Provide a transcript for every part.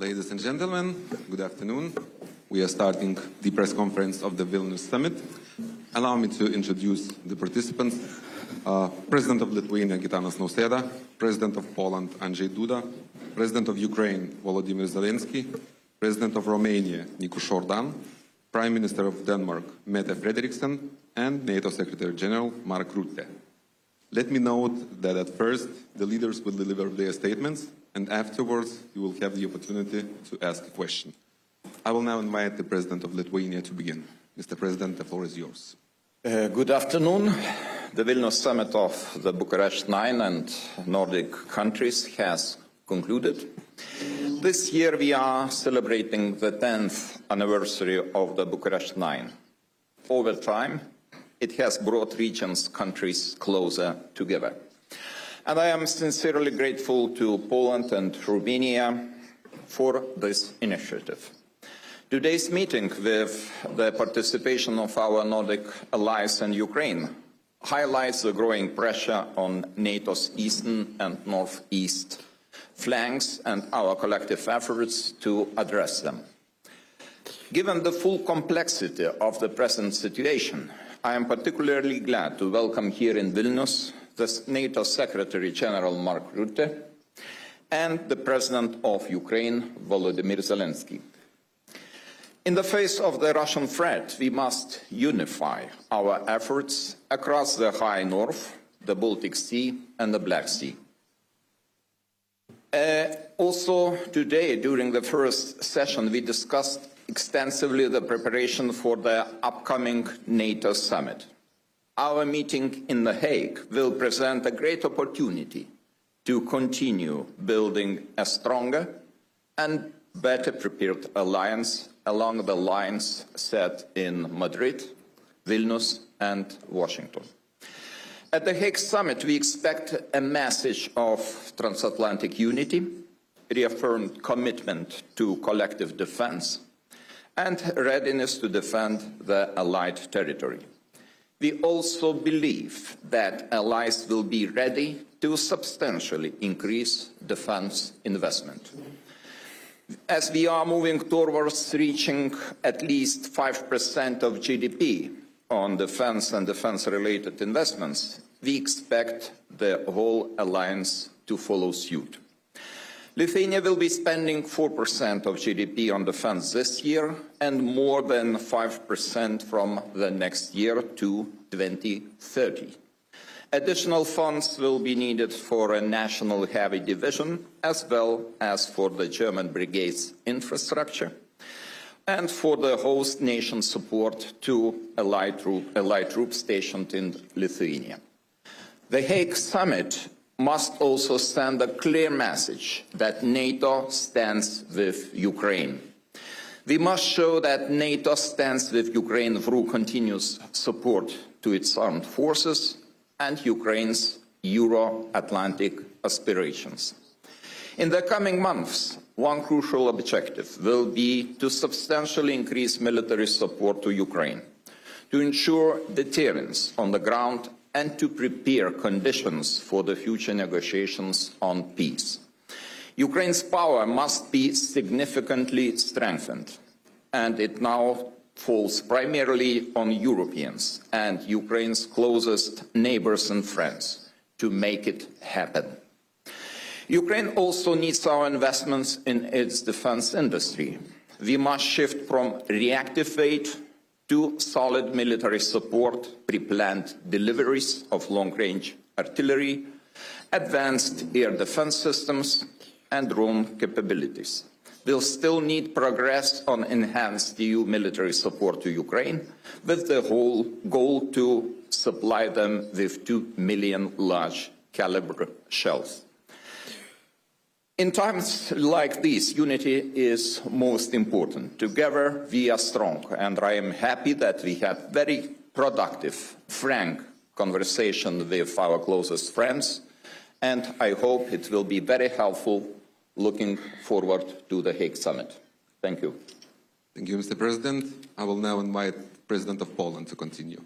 Ladies and gentlemen, good afternoon. We are starting the press conference of the Vilnius Summit. Allow me to introduce the participants. President of Lithuania, Gitanas Nausėda, President of Poland, Andrzej Duda, President of Ukraine, Volodymyr Zelensky, President of Romania, Nicu Șordan, Prime Minister of Denmark, Mette Frederiksen, and NATO Secretary General, Mark Rutte. Let me note that at first, the leaders will deliver their statements, and afterwards, you will have the opportunity to ask a question. I will now invite the President of Lithuania to begin. Mr. President, the floor is yours. Good afternoon. The Vilnius Summit of the Bucharest 9 and Nordic countries has concluded. This year we are celebrating the 10th anniversary of the Bucharest 9. Over time, it has brought regions, countries closer together. And I am sincerely grateful to Poland and Romania for this initiative. Today's meeting, with the participation of our Nordic allies and Ukraine, highlights the growing pressure on NATO's eastern and northeast flanks and our collective efforts to address them. Given the full complexity of the present situation, I am particularly glad to welcome here in Vilnius the NATO Secretary General Mark Rutte and the President of Ukraine, Volodymyr Zelensky. In the face of the Russian threat, we must unify our efforts across the High North, the Baltic Sea and the Black Sea. Also today, during the first session, we discussed extensively the preparation for the upcoming NATO summit. Our meeting in The Hague will present a great opportunity to continue building a stronger and better prepared alliance along the lines set in Madrid, Vilnius and Washington. At the Hague Summit, we expect a message of transatlantic unity, reaffirmed commitment to collective defense, and readiness to defend the allied territory. We also believe that allies will be ready to substantially increase defense investment. As we are moving towards reaching at least 5% of GDP on defense and defense-related investments, we expect the whole alliance to follow suit. Lithuania will be spending 4% of GDP on defense this year and more than 5% from the next year to 2030. Additional funds will be needed for a national heavy division as well as for the German brigade's infrastructure and for the host nation support to allied troops stationed in Lithuania. The Hague Summit must also send a clear message that NATO stands with Ukraine. We must show that NATO stands with Ukraine through continuous support to its armed forces and Ukraine's Euro-Atlantic aspirations. In the coming months, one crucial objective will be to substantially increase military support to Ukraine, to ensure deterrence on the ground and to prepare conditions for the future negotiations on peace. Ukraine's power must be significantly strengthened, and it now falls primarily on Europeans and Ukraine's closest neighbors and friends to make it happen. Ukraine also needs our investments in its defense industry. We must shift from reactive aid to solid military support, pre-planned deliveries of long-range artillery, advanced air defense systems, and drone capabilities. We'll still need progress on enhanced EU military support to Ukraine, with the whole goal to supply them with 2 million large-caliber shells. In times like these, unity is most important. Together we are strong, and I am happy that we had very productive, frank conversation with our closest friends, and I hope it will be very helpful looking forward to the Hague Summit. Thank you. Thank you, Mr. President. I will now invite the President of Poland to continue.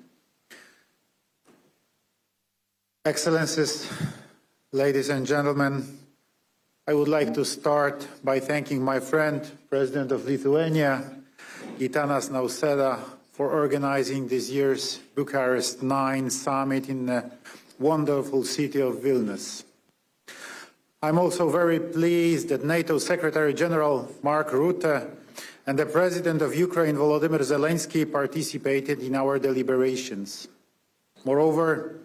Excellencies, ladies and gentlemen, I would like to start by thanking my friend, President of Lithuania, Gitanas Nausėda, for organizing this year's Bucharest 9 summit in the wonderful city of Vilnius. I'm also very pleased that NATO Secretary General Mark Rutte and the President of Ukraine, Volodymyr Zelensky, participated in our deliberations. Moreover,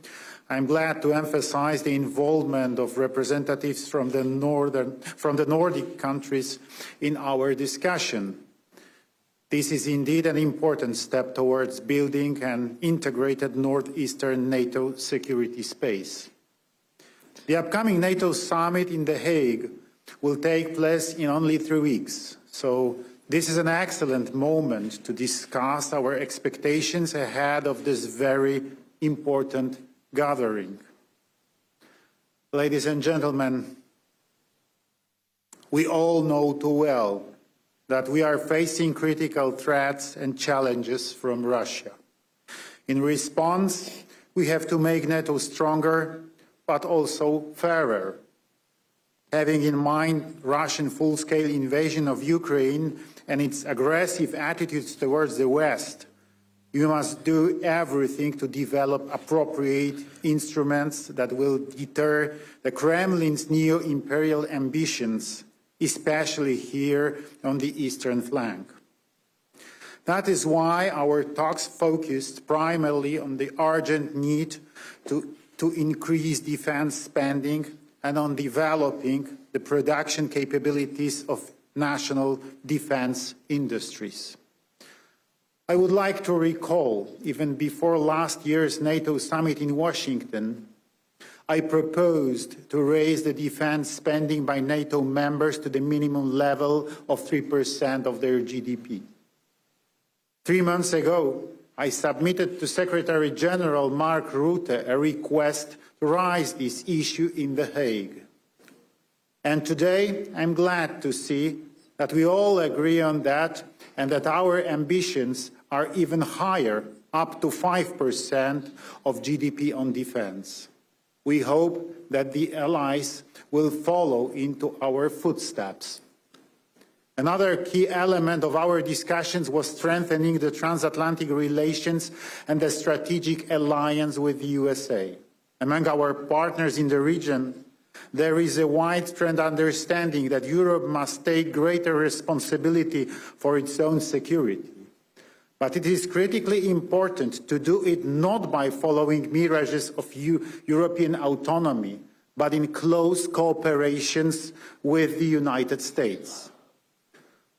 I'm glad to emphasize the involvement of representatives from the Nordic countries in our discussion. This is indeed an important step towards building an integrated northeastern NATO security space. The upcoming NATO summit in The Hague will take place in only 3 weeks, so this is an excellent moment to discuss our expectations ahead of this very important gathering. Ladies and gentlemen, we all know too well that we are facing critical threats and challenges from Russia. In response, we have to make NATO stronger, but also fairer. Having in mind Russian full-scale invasion of Ukraine and its aggressive attitudes towards the West, you must do everything to develop appropriate instruments that will deter the Kremlin's neo-imperial ambitions, especially here on the eastern flank. That is why our talks focused primarily on the urgent need to increase defense spending and on developing the production capabilities of national defense industries. I would like to recall, even before last year's NATO summit in Washington, I proposed to raise the defense spending by NATO members to the minimum level of 3% of their GDP. 3 months ago, I submitted to Secretary General Mark Rutte a request to raise this issue in The Hague. And today, I'm glad to see that we all agree on that and that our ambitions are even higher, up to 5% of GDP on defense. We hope that the allies will follow into our footsteps. Another key element of our discussions was strengthening the transatlantic relations and the strategic alliance with the USA. Among our partners in the region, there is a widespread understanding that Europe must take greater responsibility for its own security. But it is critically important to do it not by following mirages of European autonomy, but in close cooperation with the United States.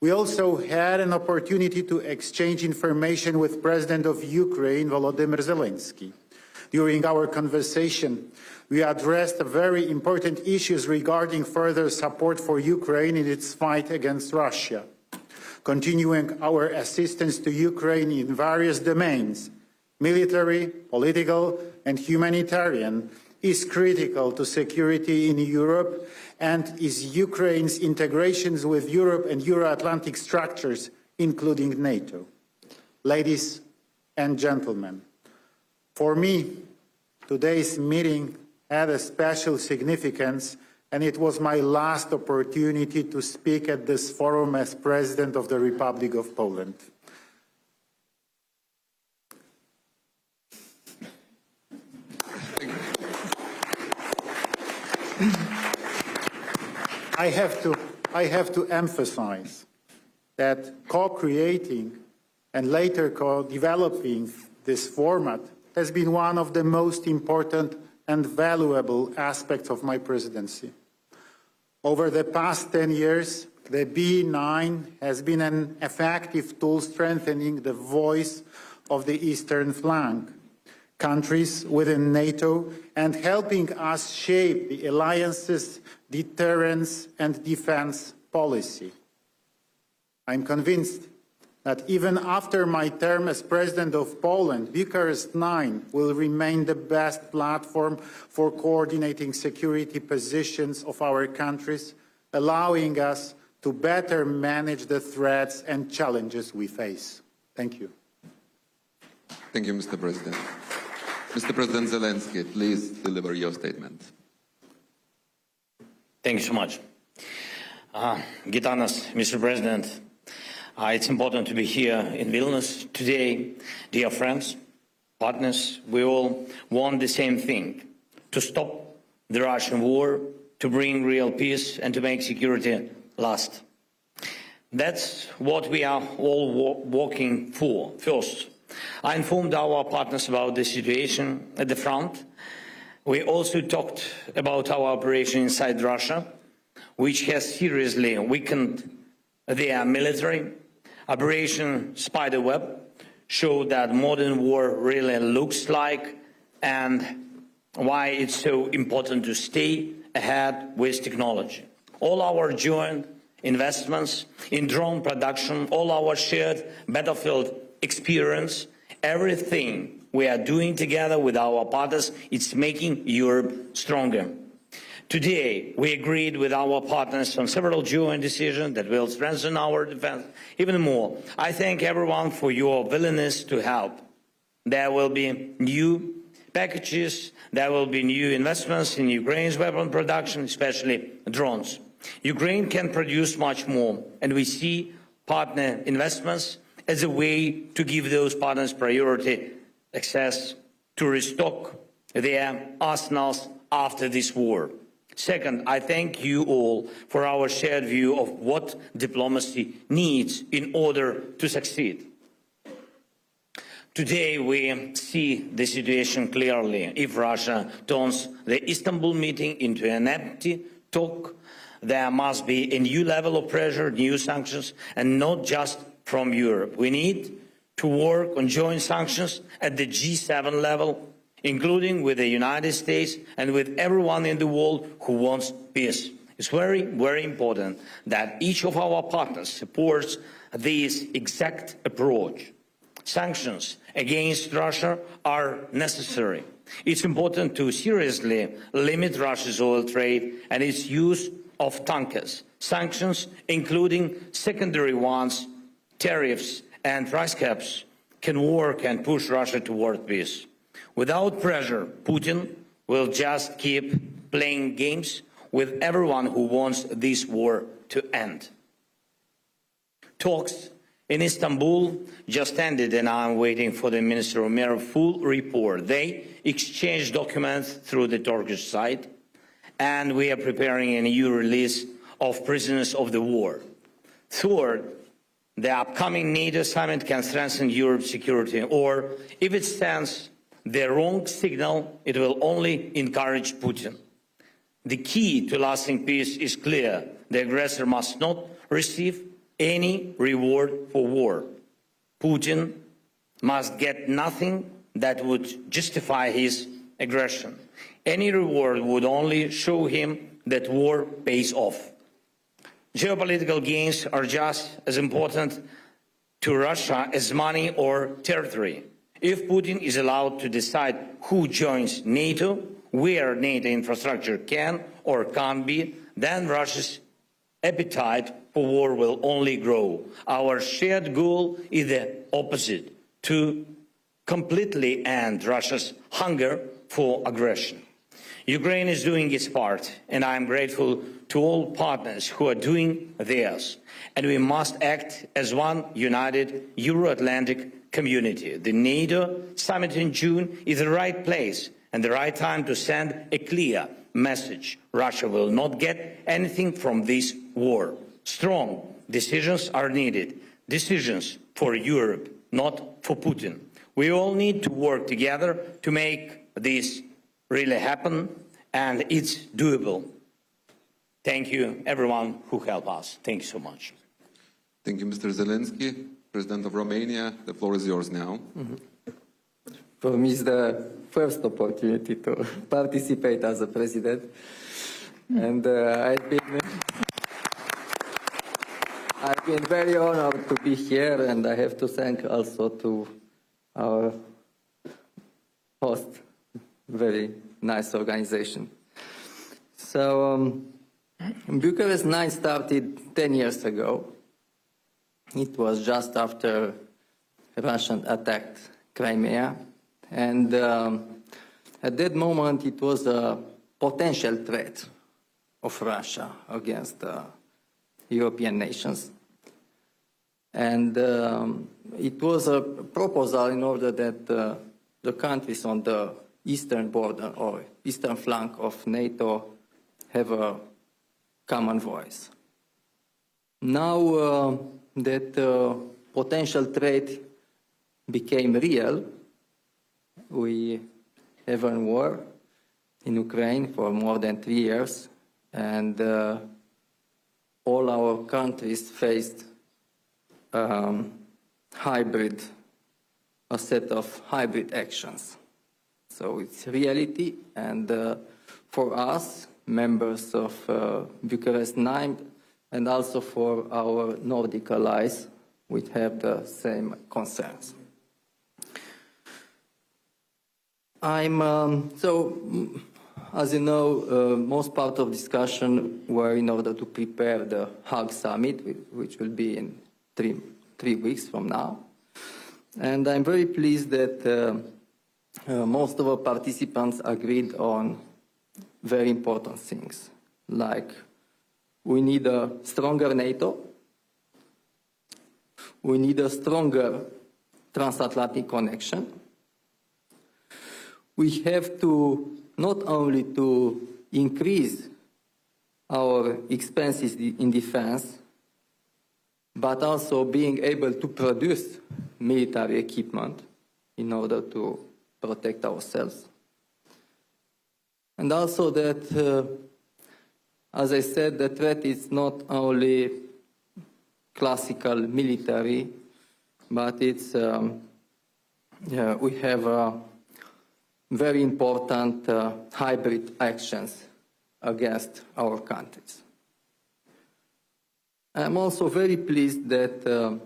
We also had an opportunity to exchange information with President of Ukraine, Volodymyr Zelensky. During our conversation, we addressed very important issues regarding further support for Ukraine in its fight against Russia. Continuing our assistance to Ukraine in various domains, military, political, and humanitarian, is critical to security in Europe and is Ukraine's integrations with Europe and Euro-Atlantic structures, including NATO. Ladies and gentlemen, for me, today's meeting had a special significance, and it was my last opportunity to speak at this forum as President of the Republic of Poland. I have to emphasize that co-creating and later co-developing this format has been one of the most important and valuable aspects of my presidency. Over the past 10 years, the B9 has been an effective tool strengthening the voice of the eastern flank, countries within NATO, and helping us shape the alliance's deterrence and defense policy. I'm convinced that even after my term as President of Poland, Bucharest 9 will remain the best platform for coordinating security positions of our countries, allowing us to better manage the threats and challenges we face. Thank you. Thank you, Mr. President. Mr. President Zelensky, please deliver your statement. Thank you so much. Gitanas, Mr. President, it's important to be here in Vilnius today. Dear friends, partners, we all want the same thing: to stop the Russian war, to bring real peace, and to make security last. That's what we are all working for. First, I informed our partners about the situation at the front. We also talked about our operation inside Russia, which has seriously weakened their military. Operation Spiderweb showed that modern war really looks like, and why it's so important to stay ahead with technology. All our joint investments in drone production, all our shared battlefield experience, everything we are doing together with our partners, it's making Europe stronger. Today, we agreed with our partners on several joint decisions that will strengthen our defense even more. I thank everyone for your willingness to help. There will be new packages, there will be new investments in Ukraine's weapon production, especially drones. Ukraine can produce much more, and we see partner investments as a way to give those partners priority access to restock their arsenals after this war. Second, I thank you all for our shared view of what diplomacy needs in order to succeed. Today we see the situation clearly. If Russia turns the Istanbul meeting into an empty talk, there must be a new level of pressure, new sanctions, and not just from Europe. We need to work on joint sanctions at the G7 level, including with the United States and with everyone in the world who wants peace. It's very, very important that each of our partners supports this exact approach. Sanctions against Russia are necessary. It's important to seriously limit Russia's oil trade and its use of tankers. Sanctions, including secondary ones, tariffs and price caps, can work and push Russia toward peace. Without pressure, Putin will just keep playing games with everyone who wants this war to end. Talks in Istanbul just ended, and I'm waiting for the Minister of Mayor full report. They exchanged documents through the Turkish side, and we are preparing a new release of prisoners of the war. Third, the upcoming NATO summit can strengthen Europe's security, or if it sends the wrong signal, it will only encourage Putin. The key to lasting peace is clear. The aggressor must not receive any reward for war. Putin must get nothing that would justify his aggression. Any reward would only show him that war pays off. Geopolitical gains are just as important to Russia as money or territory. If Putin is allowed to decide who joins NATO, where NATO infrastructure can or can't be, then Russia's appetite for war will only grow. Our shared goal is the opposite: to completely end Russia's hunger for aggression. Ukraine is doing its part, and I am grateful to all partners who are doing theirs. And we must act as one united Euro-Atlantic community. The NATO summit in June is the right place and the right time to send a clear message. Russia will not get anything from this war. Strong decisions are needed. Decisions for Europe, not for Putin. We all need to work together to make this really happen, and it's doable. Thank you, everyone who helped us. Thank you so much. Thank you, Mr. Zelensky. President of Romania, the floor is yours now. For me, it's the first opportunity to participate as a president, and I've been very honored to be here, and I have to thank also to our host, very nice organization. So, Bucharest 9 started 10 years ago. It was just after Russia attacked Crimea, and at that moment it was a potential threat of Russia against European nations. And it was a proposal in order that the countries on the eastern border or eastern flank of NATO have a common voice. Now that potential threat became real, we have a war in Ukraine for more than 3 years, and all our countries faced a set of hybrid actions. So it's reality, and for us, members of Bucharest 9, and also for our Nordic allies, we have the same concerns. As you know, most part of discussion were in order to prepare the Hague summit, which will be in three weeks from now. And I'm very pleased that most of our participants agreed on very important things, like we need a stronger NATO, we need a stronger transatlantic connection, we have to not only to increase our expenses in defense, but also being able to produce military equipment in order to protect ourselves. And also that, as I said, the threat is not only classical military, but it's, we have very important hybrid actions against our countries. I'm also very pleased that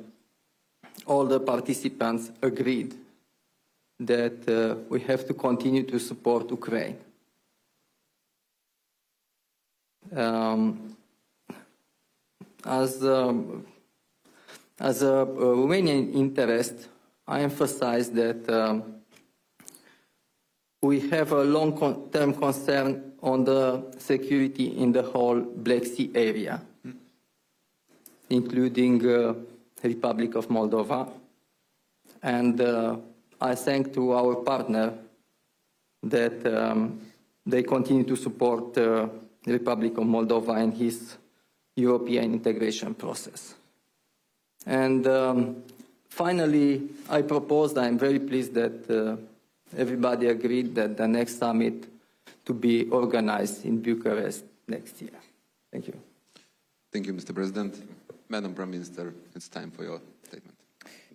all the participants agreed that we have to continue to support Ukraine. As a Romanian interest, I emphasize that we have a long-term concern on the security in the whole Black Sea area, including Republic of Moldova. And I thank to our partner that they continue to support the Republic of Moldova in his European integration process. And finally, I proposed, I'm very pleased that everybody agreed that the next summit to be organized in Bucharest next year. Thank you. Thank you, Mr. President. Madam Prime Minister, it's time for your statement.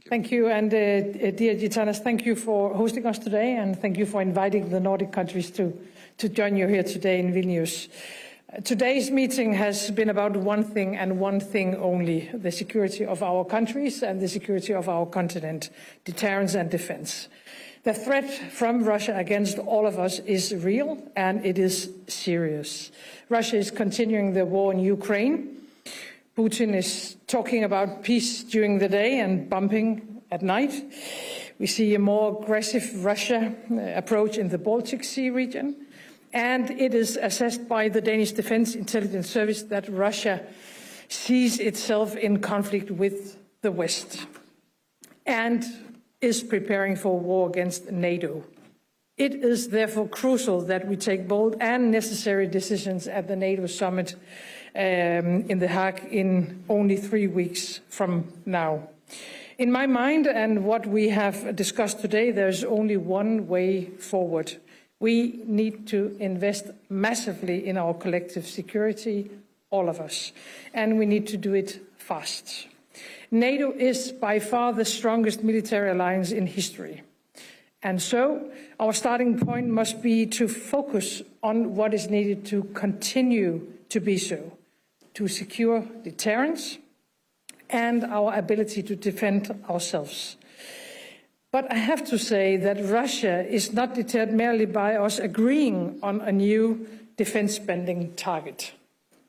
Thank you. And dear Gitanas, thank you for hosting us today, and thank you for inviting the Nordic countries to join you here today in Vilnius. Today's meeting has been about one thing and one thing only: the security of our countries and the security of our continent, deterrence and defense. The threat from Russia against all of us is real, and it is serious. Russia is continuing the war in Ukraine. Putin is talking about peace during the day and bombing at night. We see a more aggressive Russia approach in the Baltic Sea region. And it is assessed by the Danish Defense Intelligence Service that Russia sees itself in conflict with the West and is preparing for war against NATO. It is therefore crucial that we take bold and necessary decisions at the NATO summit in The Hague in only 3 weeks from now. In my mind, and what we have discussed today, there's only one way forward. We need to invest massively in our collective security, all of us, and we need to do it fast. NATO is by far the strongest military alliance in history. And so our starting point must be to focus on what is needed to continue to be so, to secure deterrence and our ability to defend ourselves. But I have to say that Russia is not deterred merely by us agreeing on a new defense spending target.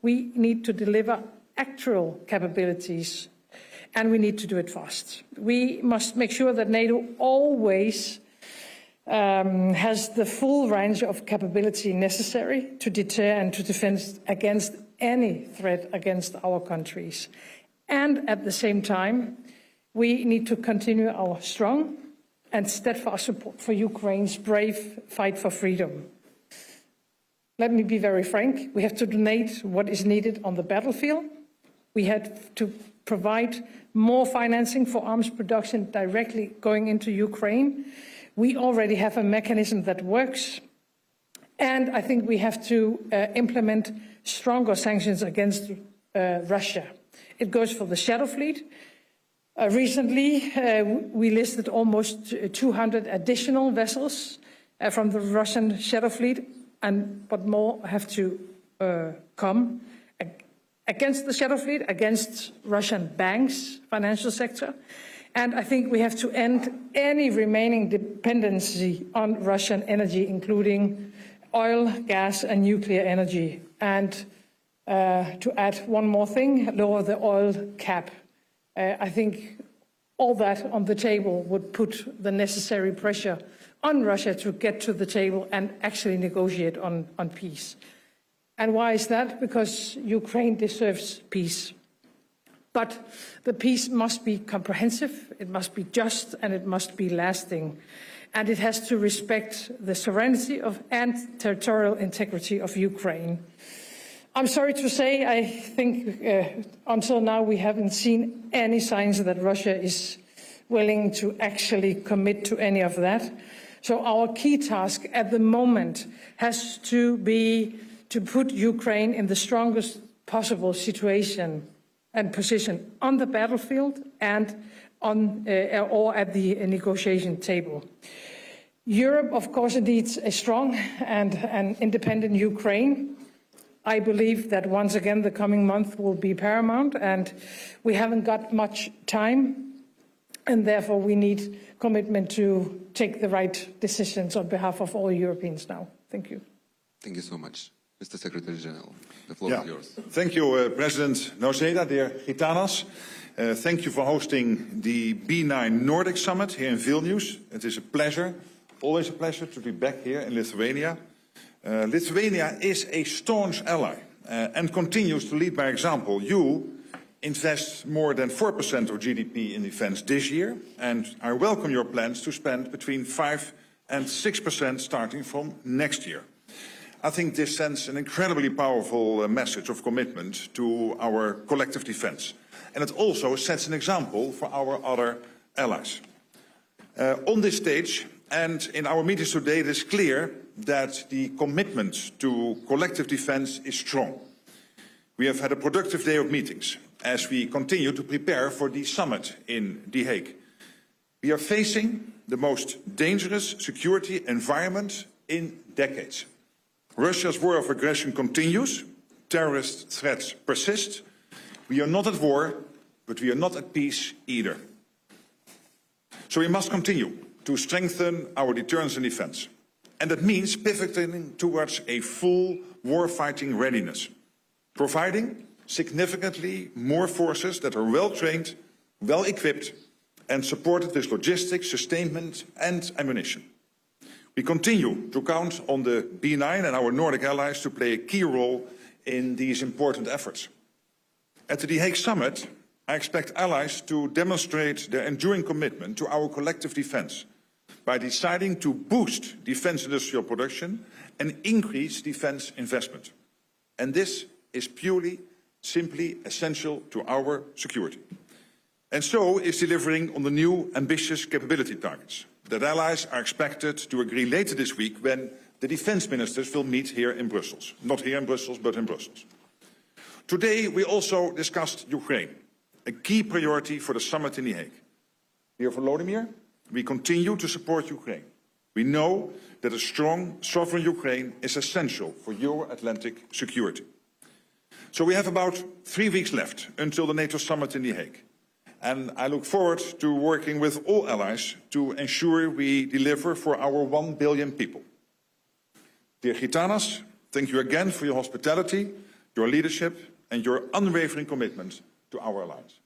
We need to deliver actual capabilities, and we need to do it fast. We must make sure that NATO always has the full range of capability necessary to deter and to defend against any threat against our countries. And at the same time, we need to continue our strong and steadfast support for Ukraine's brave fight for freedom. Let me be very frank, we have to donate what is needed on the battlefield. We had to provide more financing for arms production directly going into Ukraine. We already have a mechanism that works. And I think we have to implement stronger sanctions against Russia. It goes for the Shadow Fleet. Recently, we listed almost 200 additional vessels from the Russian Shadow Fleet, but more have to come against the Shadow Fleet, against Russian banks, financial sector. And I think we have to end any remaining dependency on Russian energy, including oil, gas, and nuclear energy. And to add one more thing, lower the oil cap. I think all that on the table would put the necessary pressure on Russia to get to the table and actually negotiate on peace. And why is that? Because Ukraine deserves peace. But the peace must be comprehensive, it must be just, and it must be lasting. And it has to respect the sovereignty and territorial integrity of Ukraine. I'm sorry to say, I think until now we haven't seen any signs that Russia is willing to actually commit to any of that. So our key task at the moment has to be to put Ukraine in the strongest possible situation and position on the battlefield and or at the negotiation table. Europe, of course, needs a strong and an independent Ukraine. I believe that once again the coming month will be paramount, and we haven't got much time, and therefore we need commitment to take the right decisions on behalf of all Europeans now. Thank you. Thank you so much. Mr. Secretary General, the floor is yours. Thank you, President Noseda, dear Gitanas. Thank you for hosting the B9 Nordic Summit here in Vilnius. It is a pleasure, always a pleasure to be back here in Lithuania. Lithuania is a staunch ally and continues to lead by example. You invest more than 4% of GDP in defense this year, and I welcome your plans to spend between 5 and 6% starting from next year. I think this sends an incredibly powerful message of commitment to our collective defense. And it also sets an example for our other allies. On this stage and in our meetings today, it is clear that the commitment to collective defense is strong. We have had a productive day of meetings as we continue to prepare for the summit in The Hague. We are facing the most dangerous security environment in decades. Russia's war of aggression continues, terrorist threats persist. We are not at war, but we are not at peace either. So we must continue to strengthen our deterrence and defense. And that means pivoting towards a full war-fighting readiness, providing significantly more forces that are well-trained, well-equipped, and supported with logistics, sustainment, and ammunition. We continue to count on the B9 and our Nordic allies to play a key role in these important efforts. At the Hague Summit, I expect allies to demonstrate their enduring commitment to our collective defense by deciding to boost defense industrial production and increase defense investment. And this is simply essential to our security. And so is delivering on the new ambitious capability targets that allies are expected to agree later this week when the defense ministers will meet here in Brussels. Not here in Brussels, but in Brussels. Today, we also discussed Ukraine, a key priority for the summit in The Hague. Dear Volodymyr, we continue to support Ukraine. We know that a strong, sovereign Ukraine is essential for Euro-Atlantic security. So we have about 3 weeks left until the NATO summit in The Hague. And I look forward to working with all allies to ensure we deliver for our 1 billion people. Dear Gitanas, thank you again for your hospitality, your leadership, and your unwavering commitment to our alliance.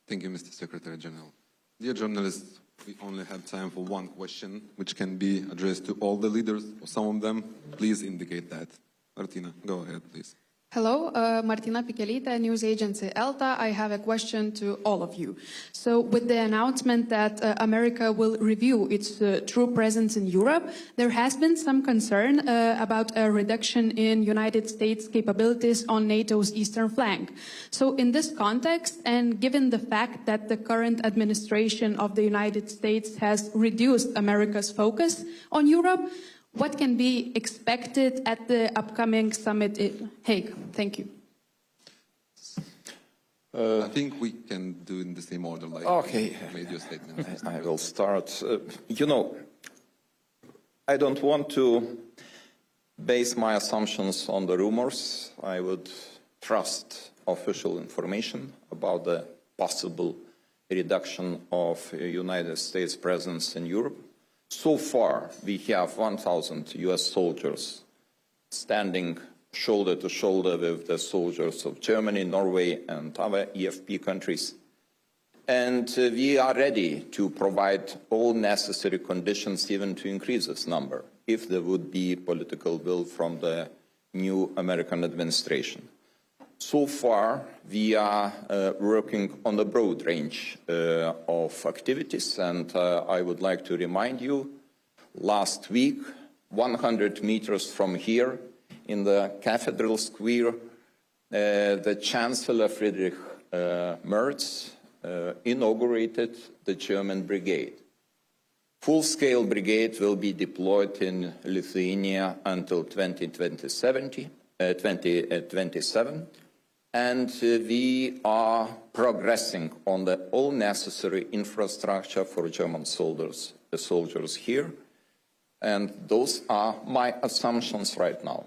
Thank you, Mr. Secretary General. Dear journalists, we only have time for one question, which can be addressed to all the leaders, or some of them. Please indicate that. Martina, go ahead, please. Hello, Martina Pichelita, news agency ELTA. I have a question to all of you. So with the announcement that America will review its true presence in Europe, there has been some concern about a reduction in United States capabilities on NATO's eastern flank. So in this context, and given the fact that the current administration of the United States has reduced America's focus on Europe, what can be expected at the upcoming summit in Hague? Thank you. I think we can do in the same order, like Okay. you made your statement. I will start. You know, I don't want to base my assumptions on the rumors. I would trust official information about the possible reduction of United States presence in Europe. So far, we have 1,000 US soldiers standing shoulder to shoulder with the soldiers of Germany, Norway, and other EFP countries. And we are ready to provide all necessary conditions even to increase this number, if there would be political will from the new American administration. So far, we are working on a broad range of activities, and I would like to remind you, last week, 100 meters from here, in the Cathedral Square, the Chancellor Friedrich Merz inaugurated the German brigade. Full-scale brigade will be deployed in Lithuania until 2027. And we are progressing on the all necessary infrastructure for German soldiers here. And those are my assumptions right now.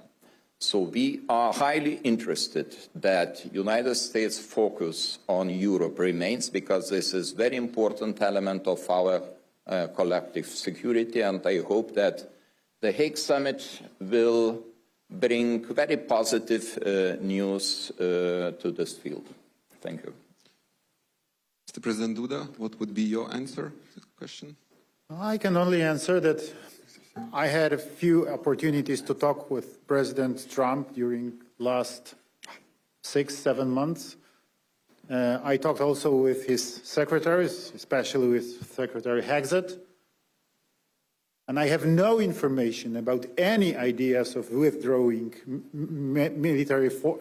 So we are highly interested that United States focus on Europe remains, because this is a very important element of our collective security. And I hope that the Hague Summit will bring very positive news to this field. Thank you. Mr. President Duda, what would be your answer to the question? I can only answer that I had a few opportunities to talk with President Trump during last 6-7 months. I talked also with his secretaries, especially with Secretary Hexet. And I have no information about any ideas of withdrawing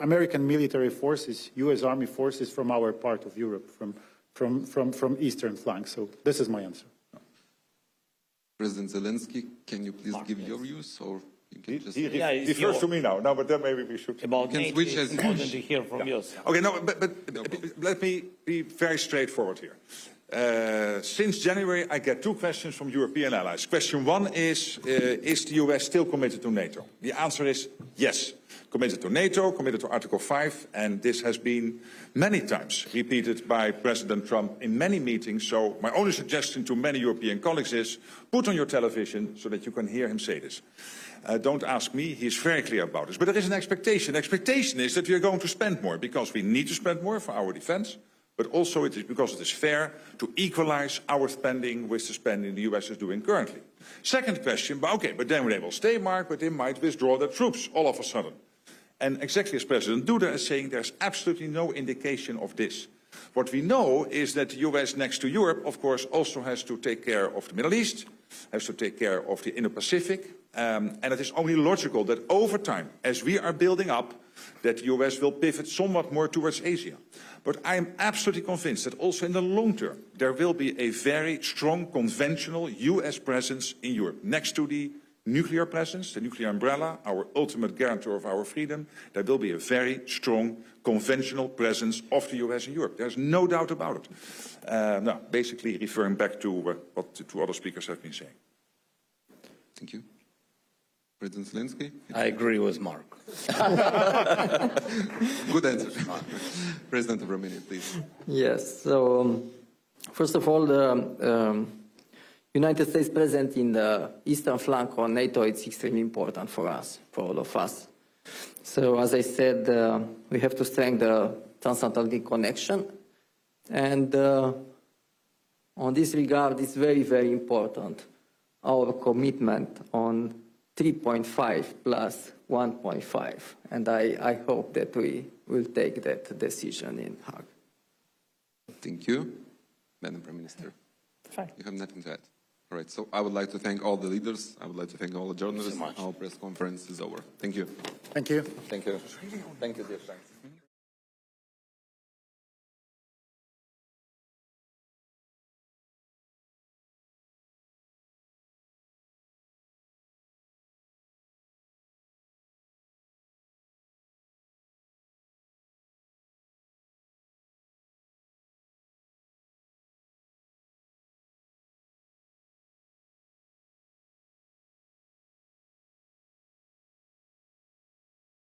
American military forces, U.S. Army forces from our part of Europe, from eastern flank. So this is my answer. President Zelensky, can you please give your views, or you can just... He refers to me now. No, but then maybe we should... About NATO, switch it's as important to hear from you. Okay, no, but let me be very straightforward here. Since January, I get 2 questions from European allies. Question 1 is the US still committed to NATO? The answer is yes. Committed to NATO, committed to Article 5, and this has been many times repeated by President Trump in many meetings. So my only suggestion to many European colleagues is put on your television so that you can hear him say this. Don't ask me, he's very clear about this. But there is an expectation. The expectation is that we are going to spend more, because we need to spend more for our defense. But also it is because it is fair to equalize our spending with the spending the US is doing currently. Second question, but then they will stay, Mark, but they might withdraw their troops all of a sudden. And exactly as President Duda is saying, there's absolutely no indication of this. What we know is that the US next to Europe, of course, also has to take care of the Middle East, has to take care of the Indo-Pacific, and it is only logical that over time, as we are building up, that the US will pivot somewhat more towards Asia. But I am absolutely convinced that also in the long term, there will be a very strong conventional US presence in Europe. Next to the nuclear presence, the nuclear umbrella, our ultimate guarantor of our freedom, there will be a very strong conventional presence of the US in Europe. There's no doubt about it. Now, basically referring back to what the 2 other speakers have been saying. Thank you. President Zelensky? I agree with Mark. Good answer. President of Romania, please. Yes. So, first of all, the United States presence in the eastern flank of NATO is extremely important for us, for all of us. So, as I said, we have to strengthen the transatlantic connection. And on this regard, it's very, very important, our commitment on 3.5 plus 1.5. And I hope that we will take that decision in Hague. Thank you. Madam Prime Minister, Fine. you have nothing to add. All right, so I would like to thank all the leaders. I would like to thank all the journalists. So much. Our press conference is over. Thank you. Thank you. Thank you. Thank you, dear friends.